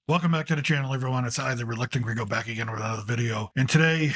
Welcome back to the channel, everyone. It's I, the Reluctant Gringo, back again with another video. And today,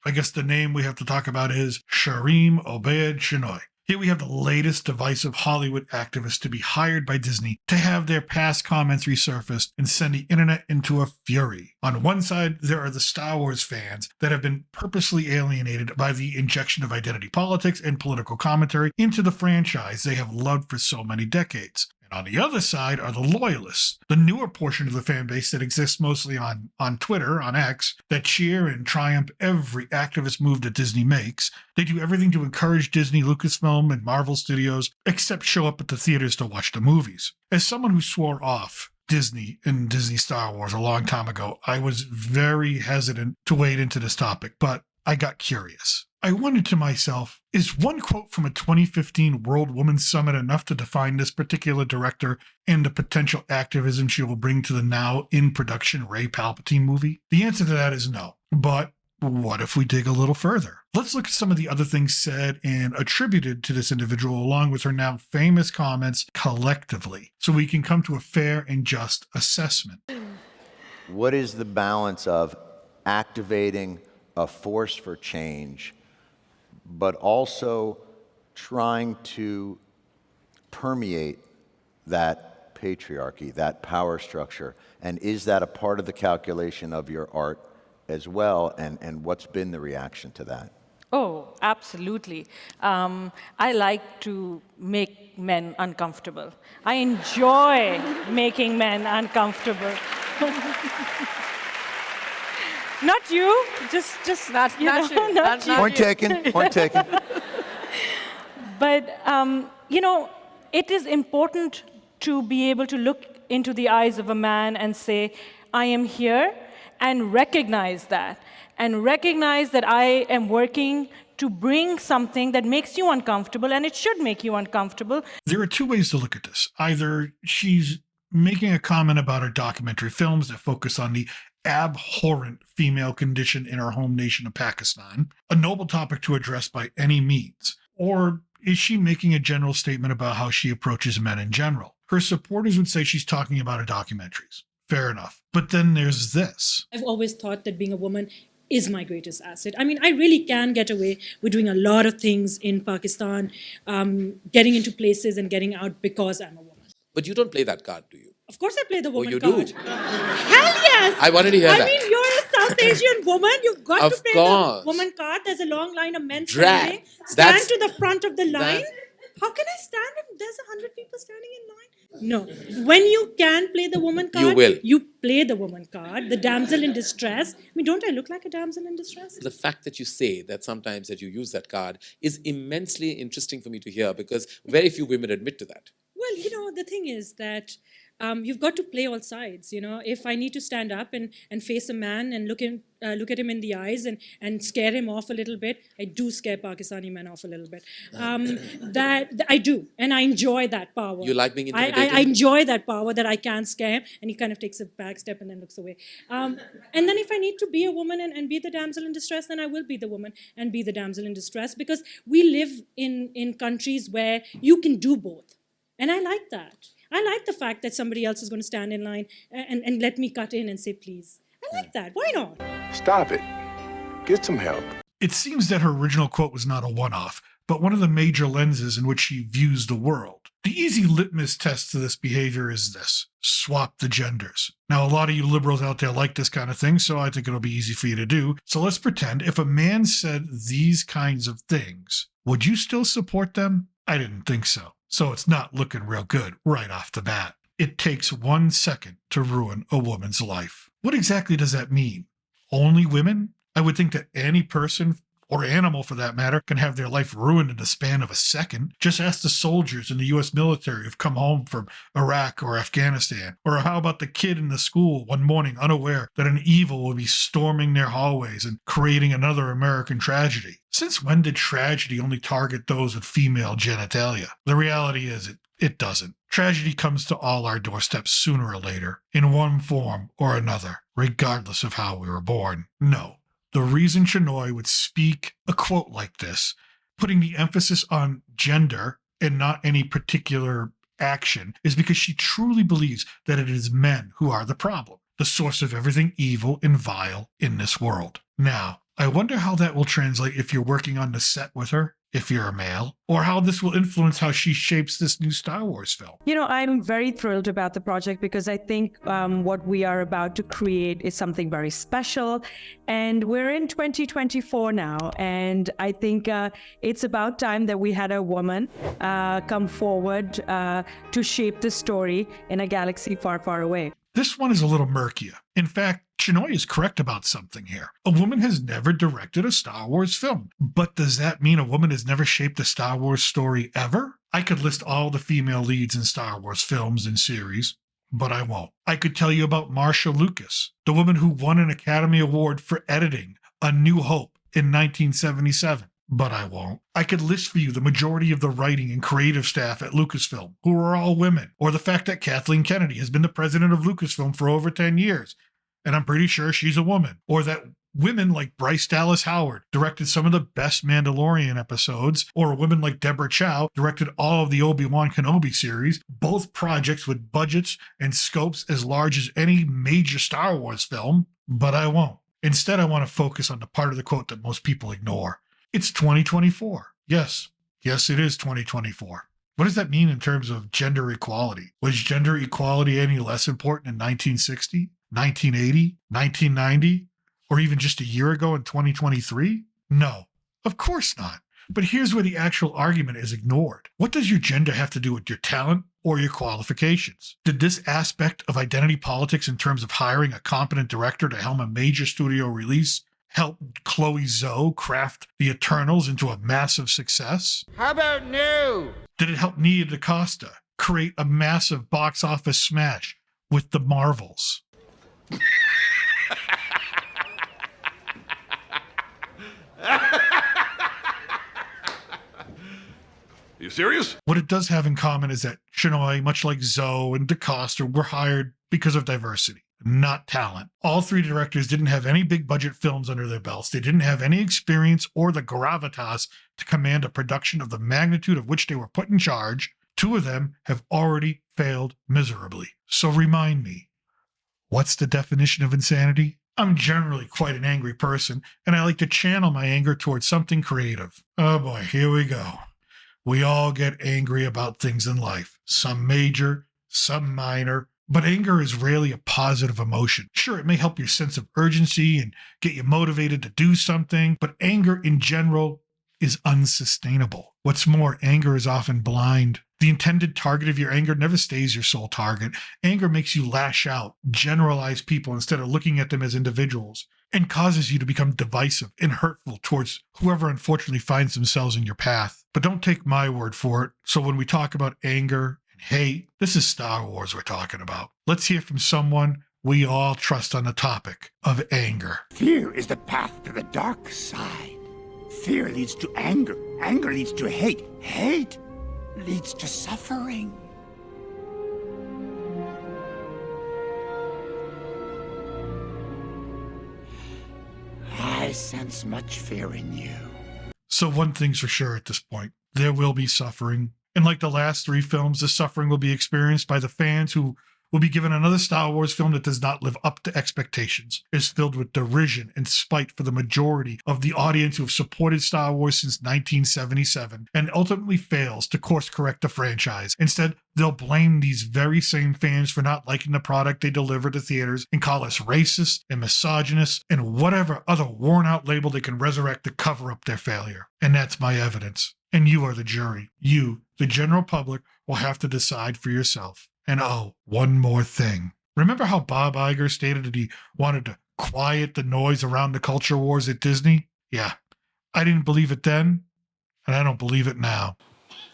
I guess the name we have to talk about is Shareem Obaid-Chinoy. Here we have the latest divisive Hollywood activists to be hired by Disney to have their past comments resurfaced and send the internet into a fury. On one side, there are the Star Wars fans that have been purposely alienated by the injection of identity politics and political commentary into the franchise they have loved for so many decades. On the other side are the loyalists, the newer portion of the fan base that exists mostly on Twitter, on X, that cheer and triumph every activist move that Disney makes. They do everything to encourage Disney, Lucasfilm, and Marvel Studios, except show up at the theaters to watch the movies. As someone who swore off Disney and Disney Star Wars a long time ago, I was very hesitant to wade into this topic, but I got curious. I wondered to myself, is one quote from a 2015 World Women's Summit enough to define this particular director and the potential activism she will bring to the now in production Rey Palpatine movie? The answer to that is no. But what if we dig a little further? Let's look at some of the other things said and attributed to this individual along with her now famous comments collectively, so we can come to a fair and just assessment. What is the balance of activating a force for change, but also trying to permeate that patriarchy, that power structure? And is that a part of the calculation of your art as well? And what's been the reaction to that? Oh, absolutely. I like to make men uncomfortable. I enjoy making men uncomfortable. Not you, just not you. Not you. Point taken, point taken. But, it is important to be able to look into the eyes of a man and say, I am here, and recognize that. And recognize that I am working to bring something that makes you uncomfortable, and it should make you uncomfortable. There are two ways to look at this. Either she's making a comment about her documentary films that focus on the abhorrent female condition in our home nation of Pakistan, a noble topic to address by any means. Or is she making a general statement about how she approaches men in general? Her supporters would say she's talking about her documentaries. Fair enough. But then there's this. I've always thought that being a woman is my greatest asset. I mean, I really can get away with doing a lot of things in Pakistan, getting into places and getting out because I'm a woman. But you don't play that card, do you? Of course I play the woman you card. do? Hell yes! I wanted to hear that. I mean, you're a South Asian woman. You've got Of to play course. the woman card. There's a long line of men Drag. standing. Stand That's- to the front of the line. that- How can I stand if there's 100 people standing in line? No. When you can play the woman card, You will. you play the woman card, the damsel in distress. I mean, don't I look like a damsel in distress? The fact that you say that sometimes that you use that card is immensely interesting for me to hear, because very few women admit to that. Well, the thing is that you've got to play all sides. If I need to stand up and face a man and look at him in the eyes and scare him off a little bit, I do scare Pakistani men off a little bit. That I do, and I enjoy that power. You like being intimidated? I enjoy that power that I can scare him, and he kind of takes a back step and then looks away. And then if I need to be a woman and be the damsel in distress, then I will be the woman and be the damsel in distress, because we live in countries where you can do both. And I like that. I like the fact that somebody else is going to stand in line and let me cut in and say, please. I like that. Why not? Stop it. Get some help. It seems that her original quote was not a one-off, but one of the major lenses in which she views the world. The easy litmus test to this behavior is this: swap the genders. Now, a lot of you liberals out there like this kind of thing, so I think it'll be easy for you to do. So let's pretend if a man said these kinds of things, would you still support them? I didn't think so. So it's not looking real good right off the bat. It takes 1 second to ruin a woman's life. What exactly does that mean? Only women? I would think that any person, or animal for that matter, can have their life ruined in the span of a second. Just ask the soldiers in the U.S. military who've come home from Iraq or Afghanistan. Or how about the kid in the school one morning unaware that an evil will be storming their hallways and creating another American tragedy? Since when did tragedy only target those with female genitalia? The reality is it doesn't. Tragedy comes to all our doorsteps sooner or later, in one form or another, regardless of how we were born. No. The reason Chinoy would speak a quote like this, putting the emphasis on gender and not any particular action, is because she truly believes that it is men who are the problem. the source of everything evil and vile in this world. Now, I wonder how that will translate if you're working on the set with her, if you're a male, or how this will influence how she shapes this new Star Wars film. You know, I'm very thrilled about the project because I think what we are about to create is something very special. And we're in 2024 now. And I think it's about time that we had a woman come forward to shape the story in a galaxy far, far away. This one is a little murkier. In fact, Chinoy is correct about something here. A woman has never directed a Star Wars film. But does that mean a woman has never shaped a Star Wars story ever? I could list all the female leads in Star Wars films and series, but I won't. I could tell you about Marsha Lucas, the woman who won an Academy Award for editing A New Hope in 1977. But I won't. I could list for you the majority of the writing and creative staff at Lucasfilm, who are all women, or the fact that Kathleen Kennedy has been the president of Lucasfilm for over 10 years, and I'm pretty sure she's a woman, or that women like Bryce Dallas Howard directed some of the best Mandalorian episodes, or a woman like Deborah Chow directed all of the Obi-Wan Kenobi series, both projects with budgets and scopes as large as any major Star Wars film, but I won't. Instead, I want to focus on the part of the quote that most people ignore. It's 2024. Yes, it is 2024. What does that mean in terms of gender equality? Was gender equality any less important in 1960, 1980, 1990, or even just a year ago in 2023? No, of course not. But here's where the actual argument is ignored. What does your gender have to do with your talent or your qualifications? Did this aspect of identity politics in terms of hiring a competent director to helm a major studio release help Chloe Zhou craft The Eternals into a massive success? How about no? Did it help Nia DaCosta create a massive box office smash with The Marvels? You serious? What it does have in common is that Chinoy, much like Zhou and DaCosta, were hired because of diversity, not talent. All three directors didn't have any big budget films under their belts. They didn't have any experience or the gravitas to command a production of the magnitude of which they were put in charge. Two of them have already failed miserably. So remind me, what's the definition of insanity? I'm generally quite an angry person, and I like to channel my anger towards something creative. Oh boy, here we go. We all get angry about things in life, some major, some minor, but anger is rarely a positive emotion. Sure, it may help your sense of urgency and get you motivated to do something, but anger in general is unsustainable. What's more, anger is often blind. The intended target of your anger never stays your sole target. Anger makes you lash out, generalize people instead of looking at them as individuals, and causes you to become divisive and hurtful towards whoever unfortunately finds themselves in your path. But don't take my word for it. So when we talk about anger and hate, this is Star Wars we're talking about. Let's hear from someone we all trust on the topic of anger. Fear is the path to the dark side. Fear leads to anger. Anger leads to hate. Hate leads to suffering. I sense much fear in you. So one thing's for sure at this point, there will be suffering. And like the last three films, the suffering will be experienced by the fans who will be given another Star Wars film that does not live up to expectations, is filled with derision and spite for the majority of the audience who have supported Star Wars since 1977, and ultimately fails to course correct the franchise. Instead, they'll blame these very same fans for not liking the product they deliver to theaters and call us racist and misogynist and whatever other worn out label they can resurrect to cover up their failure. And that's my evidence. And you are the jury. You, the general public, will have to decide for yourself. And oh, one more thing. Remember how Bob Iger stated that he wanted to quiet the noise around the culture wars at Disney? Yeah, I didn't believe it then, and I don't believe it now.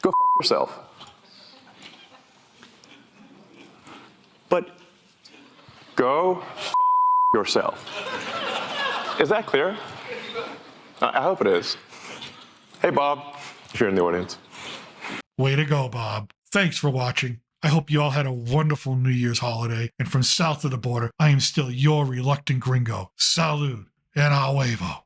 Go f*** yourself. But go f*** yourself. Is that clear? I hope it is. Hey, Bob, if you're in the audience. Way to go, Bob. Thanks for watching. I hope you all had a wonderful New Year's holiday. And from south of the border, I am still your reluctant gringo. Salud and a huevo.